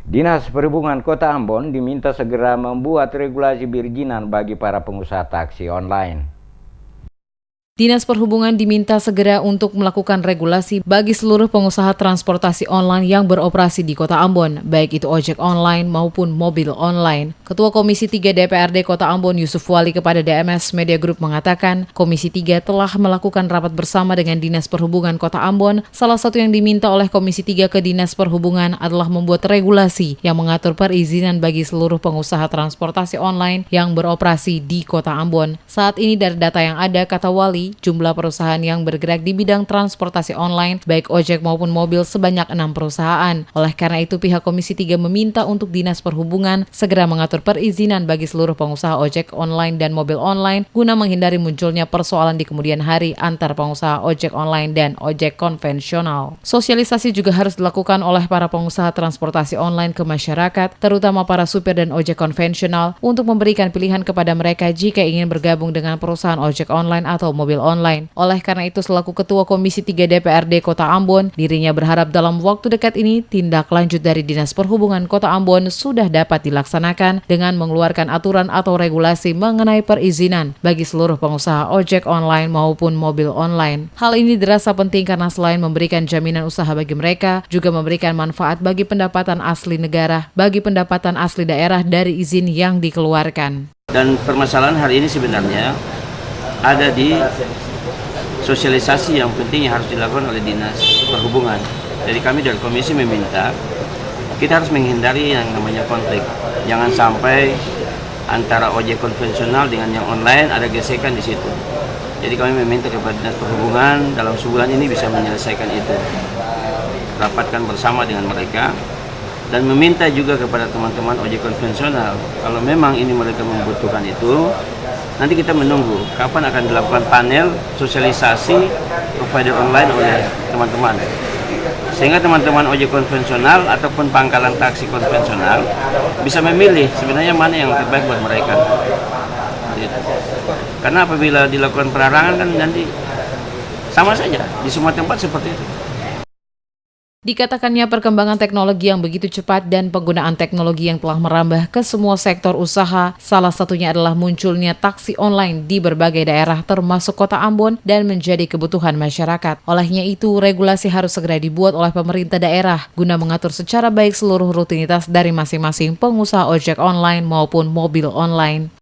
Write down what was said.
Dinas Perhubungan Kota Ambon diminta segera membuat regulasi perizinan bagi para pengusaha taksi online. Dinas Perhubungan diminta segera untuk melakukan regulasi bagi seluruh pengusaha transportasi online yang beroperasi di Kota Ambon, baik itu ojek online maupun mobil online. Ketua Komisi 3 DPRD Kota Ambon Yusuf Wali kepada DMS Media Group mengatakan, Komisi 3 telah melakukan rapat bersama dengan Dinas Perhubungan Kota Ambon. Salah satu yang diminta oleh Komisi 3 ke Dinas Perhubungan adalah membuat regulasi yang mengatur perizinan bagi seluruh pengusaha transportasi online yang beroperasi di Kota Ambon. Saat ini dari data yang ada, kata Wali, jumlah perusahaan yang bergerak di bidang transportasi online, baik ojek maupun mobil sebanyak 6 perusahaan. Oleh karena itu, pihak Komisi 3 meminta untuk Dinas Perhubungan segera mengatur perizinan bagi seluruh pengusaha ojek online dan mobil online guna menghindari munculnya persoalan di kemudian hari antar pengusaha ojek online dan ojek konvensional. Sosialisasi juga harus dilakukan oleh para pengusaha transportasi online ke masyarakat, terutama para supir dan ojek konvensional, untuk memberikan pilihan kepada mereka jika ingin bergabung dengan perusahaan ojek online atau mobil online. Oleh karena itu, selaku Ketua Komisi 3 DPRD Kota Ambon, dirinya berharap dalam waktu dekat ini tindak lanjut dari Dinas Perhubungan Kota Ambon sudah dapat dilaksanakan dengan mengeluarkan aturan atau regulasi mengenai perizinan bagi seluruh pengusaha ojek online maupun mobil online. Hal ini dirasa penting karena selain memberikan jaminan usaha bagi mereka, juga memberikan manfaat bagi pendapatan asli negara, bagi pendapatan asli daerah dari izin yang dikeluarkan. Dan permasalahan hari ini sebenarnya ada di sosialisasi yang penting yang harus dilakukan oleh Dinas Perhubungan. Jadi kami dari komisi meminta kita harus menghindari yang namanya konflik. Jangan sampai antara ojek konvensional dengan yang online ada gesekan di situ. Jadi kami meminta kepada Dinas Perhubungan dalam sebulan ini bisa menyelesaikan itu. Rapatkan bersama dengan mereka dan meminta juga kepada teman-teman ojek konvensional kalau memang ini mereka membutuhkan itu. Nanti kita menunggu kapan akan dilakukan panel sosialisasi provider online oleh teman-teman. Sehingga teman-teman ojek konvensional ataupun pangkalan taksi konvensional bisa memilih sebenarnya mana yang terbaik buat mereka. Gitu. Karena apabila dilakukan pelarangan kan nanti sama saja di semua tempat seperti itu. Dikatakannya perkembangan teknologi yang begitu cepat dan penggunaan teknologi yang telah merambah ke semua sektor usaha, salah satunya adalah munculnya taksi online di berbagai daerah termasuk Kota Ambon dan menjadi kebutuhan masyarakat. Olehnya itu, regulasi harus segera dibuat oleh pemerintah daerah guna mengatur secara baik seluruh rutinitas dari masing-masing pengusaha ojek online maupun mobil online.